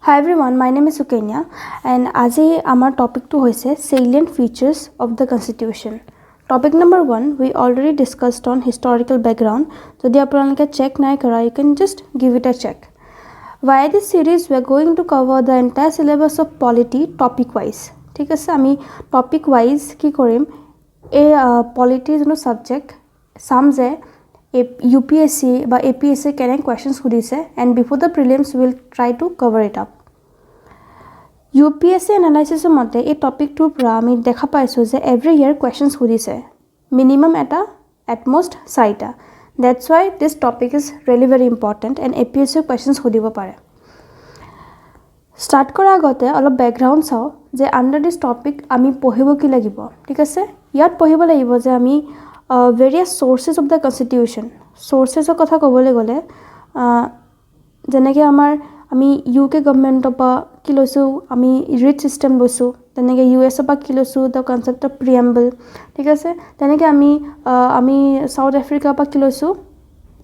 Hi everyone, my name is Sukenya and আজি আমাৰ টপিকটো হৈছে salient features of the constitution. Topic number 1, we already discussed on historical background. যদি আপোনালোকে check নাই কৰা, you can just give it a check. Via this series, we are going to cover the entire syllabus of polity topic wise. ঠিক আছে, আমি topic wise কি কৰিম, এই polity যোনো subject চাম যে UPSC বা APSC কেনে questions সুধিছে and before the prelims we will try to cover it up. UPSC analysis মতে এই টপিকটোৰ পৰা আমি দেখা পাইছো যে every year questions সুধিছে minimum এটা at most 4টা. That's why this topic is really very important and APSC questions সুধিব পাৰে. Start কৰাৰ আগতে অলপ background চাও যে under this topic আমি পঢ়িব কি লাগিব, ঠিক আছে? ইয়াত পঢ়িব লাগিব যে আমি various sources of the constitution. Sources of কথা ক'বলৈ গ'লে যেনেকৈ আমি UK গভৰ্ণমেণ্টৰ পৰা কি লৈছোঁ, আমি ৰিট ছিষ্টেম লৈছোঁ, তেনেকৈ US পৰা কি লৈছোঁ, দ্য কনচেপ্ট অফ প্ৰিএম্বল, ঠিক আছে? তেনেকৈ আমি চাউথ আফ্ৰিকাৰ পৰা কি লৈছোঁ,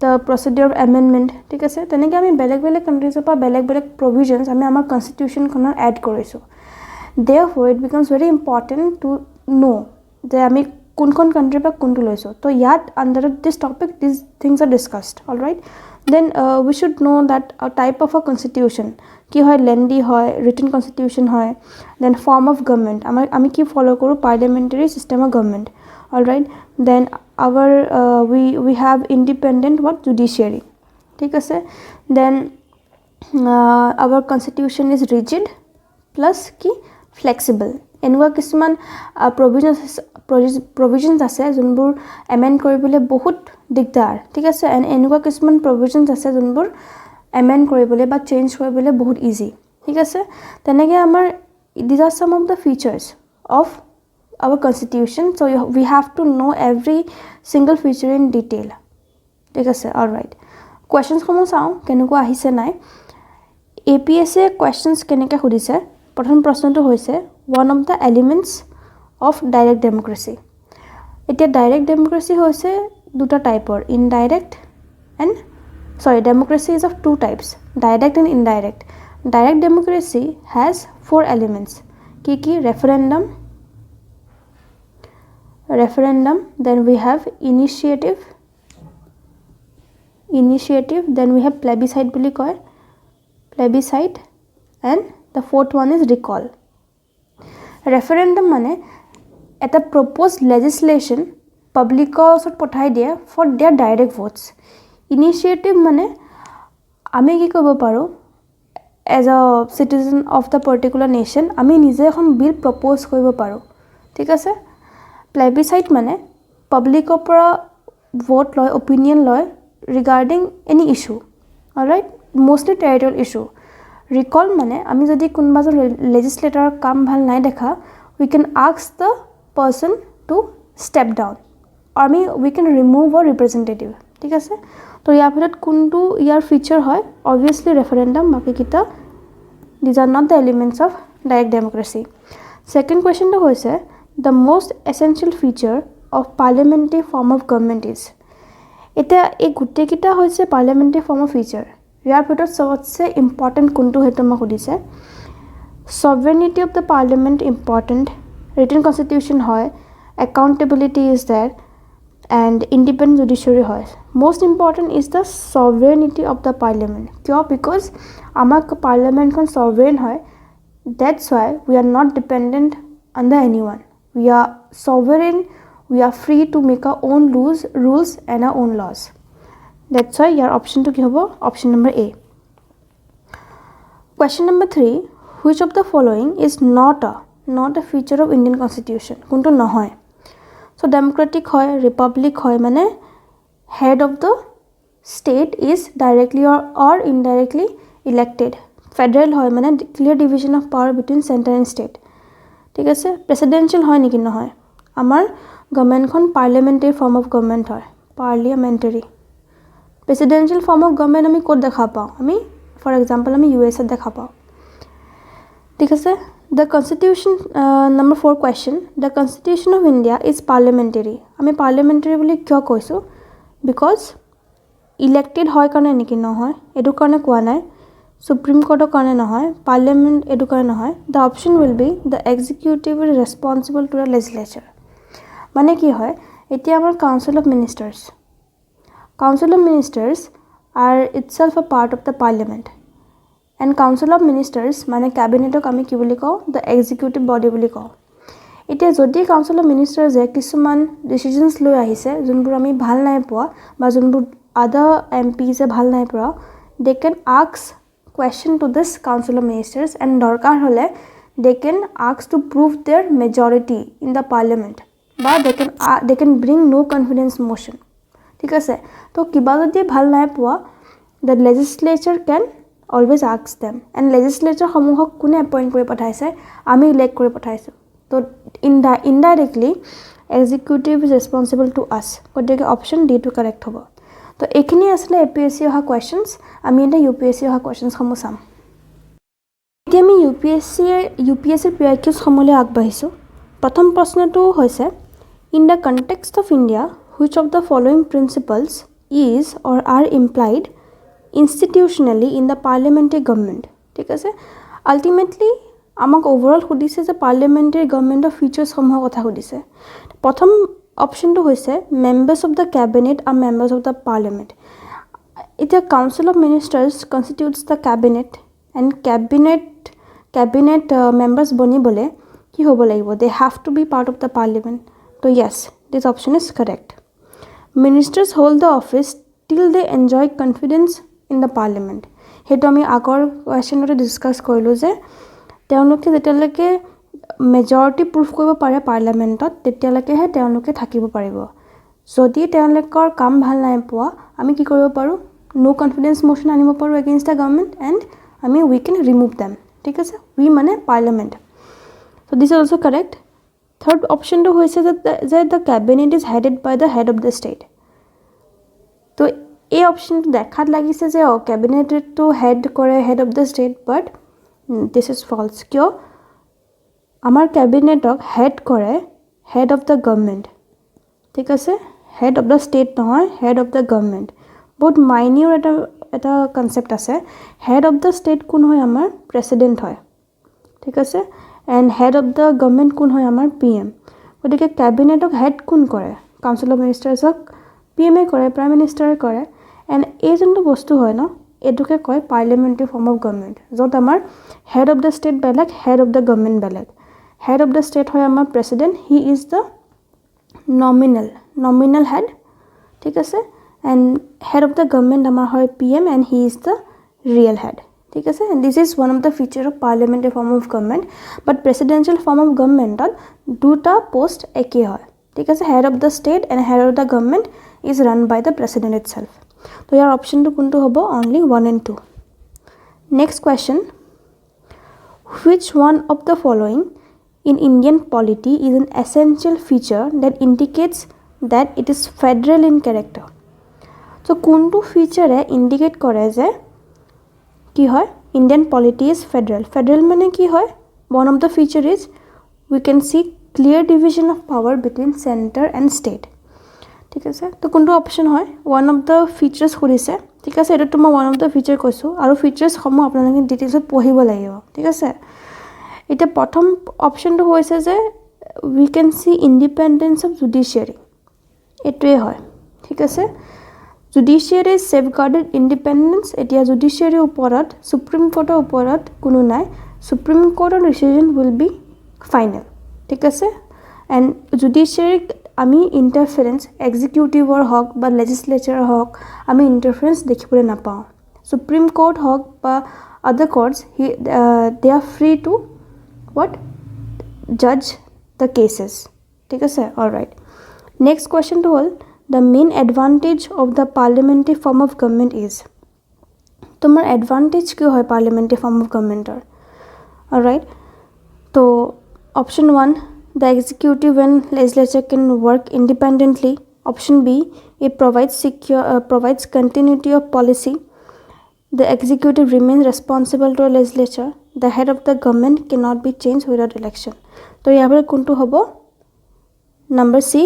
দ্য প্ৰচিডিউৰ অফ এমেণ্ডমেণ্ট, ঠিক আছে? তেনেকৈ আমি বেলেগ বেলেগ কাণ্ট্ৰিজৰ পৰা বেলেগ বেলেগ প্ৰভিজনছ আমি আমাৰ কনষ্টিটিউশ্যনখনত এড কৰিছোঁ. Therefore it becomes very important to know যে আমি কোনখন কাণ্ট্ৰিৰ পৰা কোনটো লৈছোঁ. তো ইয়াত under this topic these things are discussed, all right? Then we should know that a type of a constitution কি হয়, lengthy হয়, written constitution হয়, then form of government আমি কি follow কৰোঁ, parliamentary system of government, all right? Then our we have independent judiciary, ঠিক আছে? Then our constitution is rigid plus কি flexible. এনেকুৱা কিছুমান provisions আছে যোনবোৰ amend কৰিবলৈ বহুত দিগদাৰ, ঠিক আছে? এণ্ড এনেকুৱা কিছুমান provisions আছে যোনবোৰ amend কৰিবলৈ বা চেঞ্জ কৰিবলৈ বহুত ইজি, ঠিক আছে? তেনেকৈ আমাৰ these are some of the features of our constitution, so we have to know every single feature in detail, ঠিক আছে? all right, questions সমূহ চাওঁ কেনেকুৱা আহিছে নাই. APSC questions কেনেকৈ সুধিছে, প্ৰথম প্ৰশ্নটো হৈছে one of the elements of direct democracy. এতিয়া ডাইৰেক্ট ডেমক্ৰেসি হৈছে দুটা টাইপৰ, indirect and democracy is of two types, direct and indirect. Direct democracy has 4 elements. কি referendum, then we have initiative, then we have plebiscite বুলি কয়, plebiscite, and the fourth one is recall. Referendum মানে এটা proposed legislation publicৰ ওচৰত পঠাই দিয়ে for their direct votes. Initiative মানে আমি কি কৰিব পাৰোঁ, as a citizen of the particular nation আমি নিজে এখন বিল propose কৰিব পাৰোঁ, ঠিক আছে? Plebiscite মানে publicৰ পৰা vote লয়, opinion লয় regarding any issue, all right? Mostly territorial issue. Recall মানে আমি যদি কোনোবা এজন legislator কাম ভাল নাই দেখা, we can ask the person to step down, or we can remove a representative, ঠিক আছে? তো ইয়াৰ ভিতৰত কোনটো ইয়াৰ ফিচাৰ হয়, obviously referendum, বাকি কিটা these are not the elements of direct democracy. Second question টো হৈছে the most essential feature of parliamentary form of government is. এটা এই গোটেই কিটা হৈছে parliamentary form of feature. ইয়াৰ ভিতৰত সবতছে important কোনটো হেতু মই সুধিছে, sovereignty of the parliament important, written constitution হয়, accountability is there, and independent judiciary হয়. Most important is the sovereignty of the parliament. কিয়? Because আমাৰ parliament খন sovereign হয়, that's why we are not dependent under anyone. We are sovereign, we are free to make our own rules and our own laws. That's why your option to কি হ'ব, option number A. Question number 3, which of the following is not a feature of Indian constitution? কোনটো নহয়? So democratic হয়, republic হয়, মানে head of the state is directly or indirectly elected. Federal হয়, মানে clear division of power between center and state, ঠিক আছে? presidential হয় নেকি? নহয়. আমাৰ গভৰ্ণমেণ্টখন parliamentary form of government হয়, parliamentary. presidential form of government আমি ক'ত দেখা পাওঁ? আমি for example আমি US দেখা পাওঁ, ঠিক আছে? The constitution, number 4 question, the constitution of India is parliamentary. আমি parliamentary বুলি কিয় কৈছোঁ? Because ইলেক্টেড হয় কাৰণে নেকি নহয় এটো কাৰণে কোৱা নাই সুপ্ৰিম কোৰ্টৰ কাৰণে নহয় পাৰ্লিয়ামেণ্ট এটো কাৰণে নহয় the option will be the executive is responsible to the legislature মানে কি হয় এতিয়া আমাৰ council of ministers are itself a part of the parliament and council of ministers মানে ক্যাবিনেটক আমি কি বুলি কওঁ the executive body বুলি কওঁ এতিয়া যদি কাউন্সিল অফ মিনিষ্টাৰ্ছে কিছুমান ডিসিশনস লৈ আহিছে যোনবোৰ আমি ভাল নাই পোৱা বা যোনবোৰ আদাৰ এমপিছে ভাল নাই পোৱা they can ask question to this council of ministers and দৰকাৰ হলে they can ask to prove their majority in the parliament বা they can bring no confidence motion ঠিক আছে তো কিবা যদি ভাল নাই পোৱা the legislature can always ask them and legislature সমূহক কোনে appoint কৰি পঠাইছে আমি elect কৰি পঠাইছো তো indirectly executive is responsible to us গতিকে option D to correct হ'ব তো এইখিনি আসলে APSC অহা questions আমি এটা UPSC অহা questions সমূহ চাম এতিয়া আমি UPSC PIQs সমূহলৈ আগবাঢ়িছো প্ৰথম প্ৰশ্নটো হৈছে in the context of India which of the following principles is or are implied institutionally in the parliamentary government ঠিক আছে ultimately আমাক ওভাৰঅল সুধিছে যে পাৰ্লিয়ামেণ্টাৰী গভৰ্নমেণ্টৰ ফিচাৰ্ছ সমূহৰ কথা সুধিছে প্ৰথম অপশ্যনটো হৈছে মেম্বাৰ্ছ অফ দ্য ক্যাবিনেট আৰু মেম্বাৰ্ছ অফ দ্য পাৰ্লিয়ামেণ্ট এতিয়া council of ministers constitutes the cabinet and cabinet members বনিবলৈ কি হ'ব লাগিব they have to be part of the parliament তো yes this option is correct ministers hold the office till they enjoy confidence in the parliament সেইটো আমি আগৰ কুৱেশ্যনতে discuss কৰিলোঁ যে তেওঁলোকে যেতিয়ালৈকে মেজৰিটি প্ৰুফ কৰিব পাৰে পাৰ্লিয়ামেণ্টত তেতিয়ালৈকেহে তেওঁলোকে থাকিব পাৰিব যদি তেওঁলোকৰ কাম ভাল নাই পোৱা আমি কি কৰিব পাৰোঁ নো কনফিডেন্স মোশ্যন আনিব পাৰোঁ against the government and we can remove them ঠিক আছে উই মানে parliament so' this is also' correct third অপশ্যনটো হৈছে যে the cabinet is headed by the head of the state তো এই অপশ্যনটো দেখাত লাগিছে যে কেবিনেটটো হেড কৰে head of the state but this is false কিয় আমাৰ কেবিনেটক হেড কৰে হেড অফ দ্য গভৰ্নমেণ্ট ঠিক আছে হেড অফ দ্য ষ্টেট নহয় হেড অফ দ্য গভৰ্নমেণ্ট বহুত মাইনিউৰ এটা কনচেপ্ট আছে হেড অফ দ্য ষ্টেট কোন হয় আমাৰ প্ৰেচিডেণ্ট হয় ঠিক আছে and head of the government কোন হয় আমাৰ PM গতিকে কেবিনেটক হেড কোন কৰে কাউন্সিল অফ মিনিষ্টাৰ্ছক PM কৰে প্ৰাইম মিনিষ্টাৰে কৰে এণ্ড এই যোনটো বস্তু হয় ন এইটোকে কয় পাৰ্লিয়ামেণ্টাৰী ফৰ্ম অফ গভৰ্নমেণ্ট য'ত আমাৰ হেড অফ দ্য ষ্টেট বেলেগ হেড অফ দ্য গভৰ্নমেণ্ট বেলেগ হেড অফ দ্য ষ্টেট হয় আমাৰ president he is the nominal head ঠিক আছে and head of the government আমাৰ হয় PM and he is the real head ঠিক আছে and this is one of the feature of parliamentary form of government but presidential form of গভৰ্নমেণ্টত দুটা post একেই হয় ঠিক আছে head of the state and head of the government is run by the president itself তো ইয়াৰ অপশ্যনটো কোনটো হ'ব only 1 and 2 next question which one of the following in Indian polity is an essential feature that indicates that it is federal in character so কোনটো ফিচাৰে indicate কৰে যে কি হয় ইণ্ডিয়ান পলিটি ইজ ফেডাৰেল মানে কি হয় one of the feature is we can see clear division of power between center and state ঠিক আছে তো কোনটো অপশ্যন হয় ওৱান অফ দ্য ফিচাৰ্ছ সুধিছে ঠিক আছে এইটো মই ওৱান অফ দ্য ফিচাৰ কৈছোঁ আৰু ফিচাৰ্ছসমূহ আপোনালোকে ডিটেইলছত পঢ়িব লাগিব ঠিক আছে এতিয়া প্ৰথম অপশ্যনটো হৈছে যে we can see independence of judiciary এইটোৱে হয় ঠিক আছে জুডিচিয়াৰী ছেফগাৰ্ডেড ইণ্ডিপেণ্ডেঞ্চ এতিয়া জুডিচিয়াৰীৰ ওপৰত সুপ্ৰিম কোৰ্টৰ ওপৰত কোনো নাই সুপ্ৰিম কোৰ্টৰ ডিচিজন উইল বি ফাইনেল ঠিক আছে এণ্ড জুডিচিয়াৰীক আমি ইণ্টাৰফাৰেঞ্চ এক্সিকিউটিভৰ হওক বা লেজিসলেচাৰৰ হওক আমি ইণ্টাৰফাৰেঞ্চ দেখিবলৈ নাপাওঁ সুপ্ৰিম কোৰ্ট হওক বা আদাৰ courts they are free to জাজ দ্য কেচেছ ঠিক আছে অল ৰাইট নেক্সট কুৱেশ্যনটো হ'ল the main advantage of the parliamentary form of government is তোমাৰ এডভান্টেজ কি হয় পাৰ্লিয়ামেণ্টাৰী ফৰ্ম অফ গভৰ্নমেণ্টৰ অল ৰাইট তো option 1 the executive and legislature can work independently option B it provides continuity of policy the executive remains responsible to the legislature the head of the government cannot be changed without election to yabar kuntu hobo number C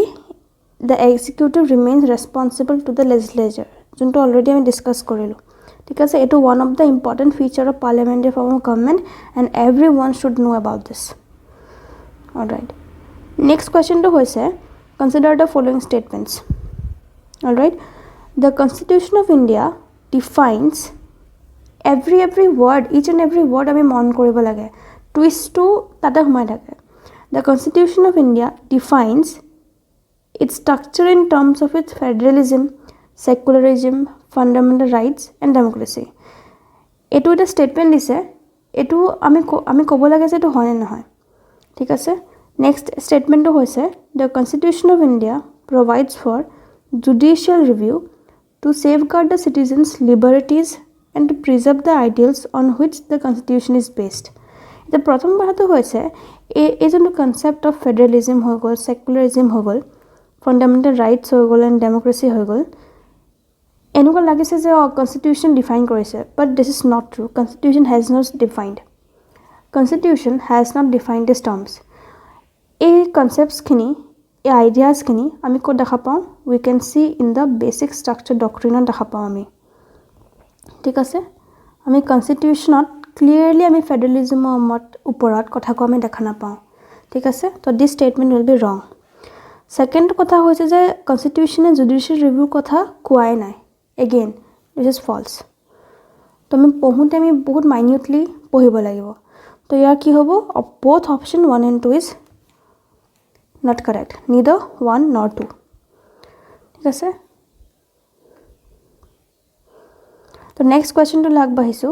the executive remains responsible to the legislature যোনটো already আমি discuss কৰিলোঁ ঠিক আছে এইটো one of the important feature of parliamentary form of government and every one should know about this all right next কুৱেশ্যনটো হৈছে consider the following statements all right the constitution of India defines every word each and every word আমি মন কৰিব লাগে টুইষ্টটো তাতে সোমাই থাকে the constitution of India defines its structure in terms of its federalism secularism fundamental rights and democracy এটো এটা statement দিছে এটো আমি ক'ব লাগে যে এটো হয় নে নহয় ঠিক আছে নেক্সট স্টেটমেন্টটো হৈছে the constitution of India provides for judicial review to safeguard the citizens liberties and to preserve the ideals on which the constitution is based the প্ৰথম কথাটো হৈছে এই যোনটো কনসেপ্ট অফ ফেডাৰেলিজম হৈ গ'ল সেকুলাৰিজম হৈ গ'ল ফান্ডামেন্টাল ৰাইটস হৈ গ'ল এণ্ড ডেমক্ৰেসি হৈ গ'ল এনেকুৱা লাগিছে যে কনস্টিটিউশন ডিফাইন কৰিছে but this is not true constitution has not defined this terms এই কনসেপ্টছখিনি এই আইডিয়াছখিনি আমি ক'ত দেখা পাওঁ we can see in the basic structure ডক্ট্ৰিনত দেখা পাওঁ আমি ঠিক আছে আমি কনস্টিটিউশনত ক্লিয়াৰলি আমি ফেডাৰেলিজমৰ ওপৰত কথা কোৱা আমি দেখা নাপাওঁ ঠিক আছে তো দিস স্টেটমেন্ট উইল বি ৰং সেকেন্ড কথা হৈছে যে কনস্টিটিউশনে জুডিশিয়াল ৰিভিউ কথা কোৱাই নাই এগেইন দিস ইজ ফলস তো আমি পঢ়োঁতে আমি বহুত মাইনিউটলি পঢ়িব লাগিব তো ইয়াৰ কি হ'ব both option 1 and 2 is not correct neither 1 nor 2 ঠিক আছে তো next question to lag bahisu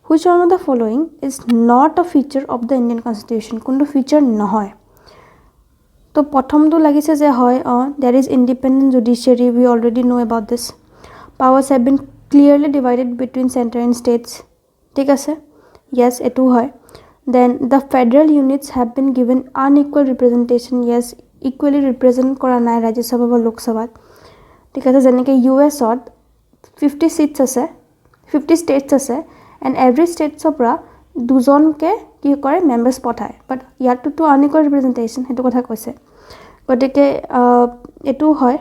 which one of the following is not a feature of the Indian constitution kundu feature nohoy to prothom to lagise je hoy there is independent judiciary we already know about this powers have been clearly divided between center and states ঠিক আছে yes etu hoy then the federal units have been given unequal representation yes equally represent kora nai rajya sabha ba lok sabha ঠিক আছে যেনেকৈ US ত 50 seats আছে 50 states আছে and every states পৰা দুজনকে কি কৰে মেম্বাৰস পঠায় বাট ইয়াতো তো আনইকুয়াল ৰিপ্ৰেজেন্টেশন হেতু কথা কৈছে গতিকে এটো হয়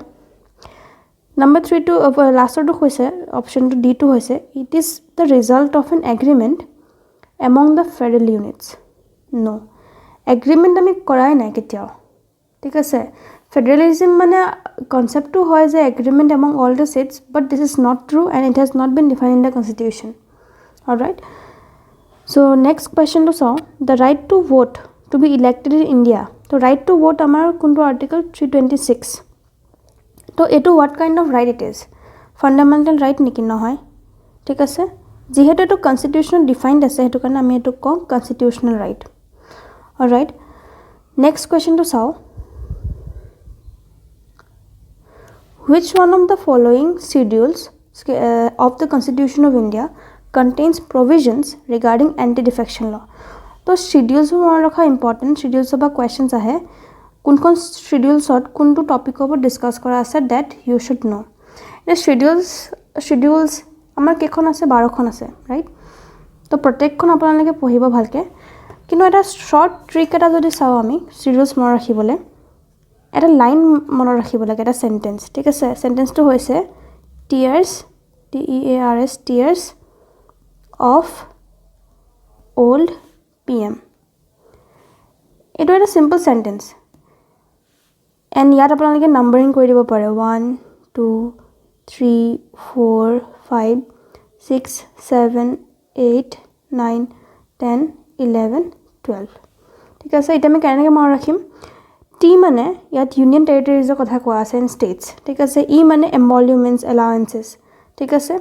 নাম্বাৰ 3 টু লাষ্টৰটো কৈছে অপশন টু ডি টু হৈছে it is the result of N agreement among the federal units no agreement আমি কৰাই নাই কেতিয়াও ঠিক আছে federalism মানে concept to hoy as agreement among all the states but this is not true and it has not been defined in the constitution all right so next question to saw the right to vote to be elected in India so right to vote amar kuntu article 326 to eto what kind of right it is fundamental right niki no hoy ঠিক আছে যেহেতু এটো constitutional defined আছে হেতু কাৰণে আমি এটো কম constitutional right all right next question to saw which one of the following schedules of the Constitution of India contains provisions regarding anti-defection law तो schedules mon rakha important schedules ba questions ahe kun schedules ot kuntu topic over discuss kora ase that you should know the schedules amar kekhon ase 12 khon ase right to protek khon apnalike pohiba bhalke kintu eta short trick eta jodi sao ami schedules mon rakhibole এটা line মনত ৰাখিব লাগে এটা sentence ঠিক আছে সেন্টেন্সটো হৈছে tears tears tears of old PM এটা এটা সিম্পল সেন্টেন্স এন্ড ইয়াত আপোনালোকে নাম্বাৰিং কৰি দিব পাৰে 1 2 3 4 5 6 7 8 9 10 11 12 ঠিক আছে এটা আমি কেনেকৈ মনত ৰাখিম টি মানে ইয়াত ইউনিয়ন টেৰিটৰিজৰ কথা কোৱা আছে এণ্ড ষ্টেটছ ঠিক আছে ই মানে এমলিউমেণ্টছ এলাউৱেন্সেছ ঠিক আছে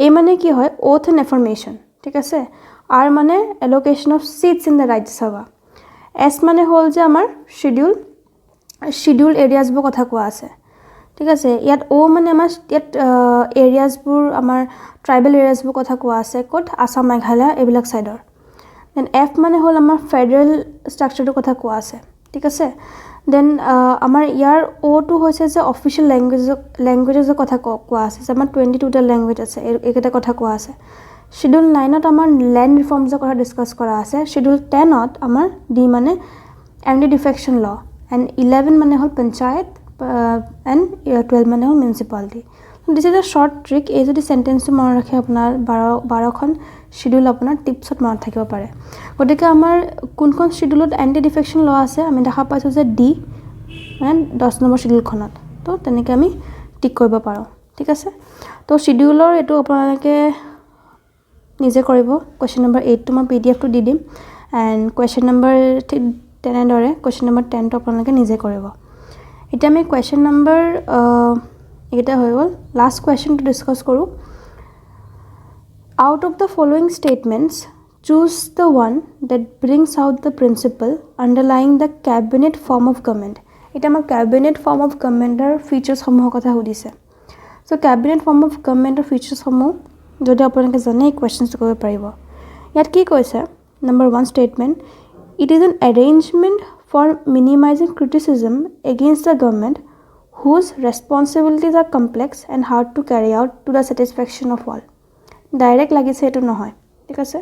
এ মানে কি হয় ওথ এণ্ড এফাৰ্মেশ্যন ঠিক আছে আৰ মানে এলোকেশ্যন অফ চিটছ ইন দ্য ৰাজ্য সভা এছ মানে হ'ল যে আমাৰ শিডিউল এৰিয়াজবোৰ কথা কোৱা আছে ঠিক আছে ইয়াত অ মানে আমাৰ ইয়াত এৰিয়াজবোৰ আমাৰ ট্ৰাইবেল এৰিয়াজবোৰ কথা কোৱা আছে ক'ত আসাম মেঘালয় এইবিলাক সাইডৰ দেন এফ মানে হ'ল আমাৰ ফেডাৰেল ষ্ট্ৰাকচাৰটো কথা কোৱা আছে ঠিক আছে দেন আমাৰ ইয়াৰ ও টু হৈছে যে অফিচিয়েল ল্যাঙ্গুৱেজৰ কথা কোৱা আছে আমাৰ 22টা ল্যাঙ্গুৱেজ আছে এইকেইটা কথা কোৱা আছে শিডিউল 9ত আমাৰ ল্যান্ড ৰিফৰ্মছৰ কথা ডিসকাস কৰা আছে শিডিউল 10ত আমাৰ ডি মানে এন্টি ডিফেকশন ল এণ্ড 11 মানে হ'ল পঞ্চায়ত এণ্ড 12 মানে হ'ল municipality this is a short trick এই যদি চেণ্টেন্সটো মনত ৰাখে আপোনাৰ 12খন শিডিউল আপোনাৰ টিপছত মনত থাকিব পাৰে গতিকে আমাৰ কোনখন শিডিউলত এণ্টি ডিফেকশ্যন ল আছে আমি দেখা পাইছোঁ যে ডি মানে 10 নম্বৰ শিডিউলখনত তো তেনেকৈ আমি টিক কৰিব পাৰোঁ ঠিক আছে তো শিডিউলৰ এইটো আপোনালোকে নিজে কৰিব কুৱেশ্যন নম্বৰ 8টো মই পিডিএফটো দি দিম এণ্ড কুৱেশ্যন নম্বৰ তেনেদৰে কুৱেশ্যন নম্বৰ 10টো আপোনালোকে নিজে কৰিব এতিয়া আমি কুৱেশ্যন নম্বৰ এইটা হৈ গ'ল লাষ্ট কুৱেশ্যনটো ডিছকাছ কৰোঁ out of the following statements choose the one that brings out the principle underlying the cabinet form of government এটা আমাৰ cabinet form of governmentৰ features সমূহৰ কথা সুধিছে so cabinet form of governmentৰ features সমূহ যদি আপোনালোকে জানে এই questions কৰিব পাৰিব ইয়াত কি কৈছে number 1 statement it is an arrangement for minimizing criticism against the government whose responsibilities are complex and hard to carry out to the satisfaction of all direct লাগিছে এটো নহয় ঠিক আছে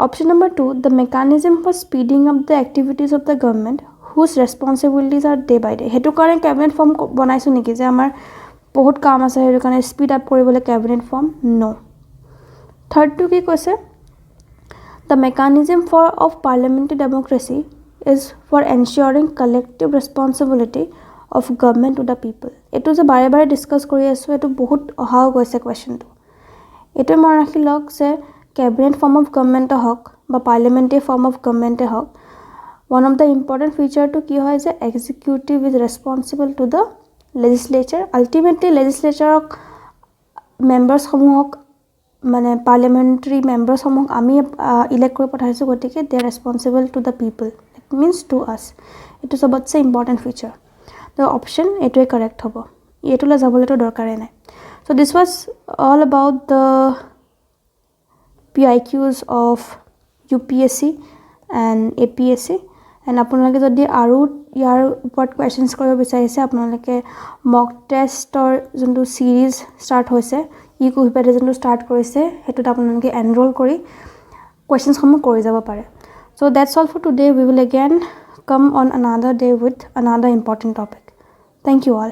option number 2 the mechanism for speeding up the activities of the government whose responsibilities are day by day হেতু কাৰণে cabinet form বনাইছো নেকি যে আমাৰ বহুত কাম আছে হেতু কাৰণে স্পীড আপ কৰিবলৈ ক্যাবিনেট ফৰ্ম নো থাৰ্ড টু কি কৈছে the mechanism of parliamentary democracy is for ensuring collective responsibility of government to the people এটো যে বাৰে বাৰে ডিসকাস কৰি আছো এটো বহুত অহাও গৈছে কোৱেশ্চনটো এটো মন ৰাখি লওক যে ক্যাবিনেট ফৰ্ম অফ গভৰ্নমেন্ট হক বা পাৰ্লিয়ামেন্টাৰী ফৰ্ম অফ গভৰ্নমেন্ট হক one of the important feature to কি হয় যে executive is responsible to the legislature ultimately legislature members সমূহক মানে parliamentary members সমূহক আমি ইলেক্ট কৰি পঠাইছো গতিকে they are responsible to the people it means to us it is about the important feature the option এটোই correct হ'ব এটোলে যাবলেটো দৰকাৰে নাই so this was all about the PIQs of UPSC and APSC and আপোনালোকে যদি আৰু ইয়াৰ ওপৰত কোৱেশ্চনছ কৰিব বিচাৰিছে আপোনালোকে মক টেষ্টৰ যোনটো সিৰিজ ষ্টাৰ্ট হৈছে ই কুইপেডে যোনটো ষ্টাৰ্ট কৰিছে হেতুত আপোনালোকে এনৰোল কৰি কোৱেশ্চনছ সমূহ কৰি যাব পাৰে so that's all for today we will again come on another day with another important topic thank you all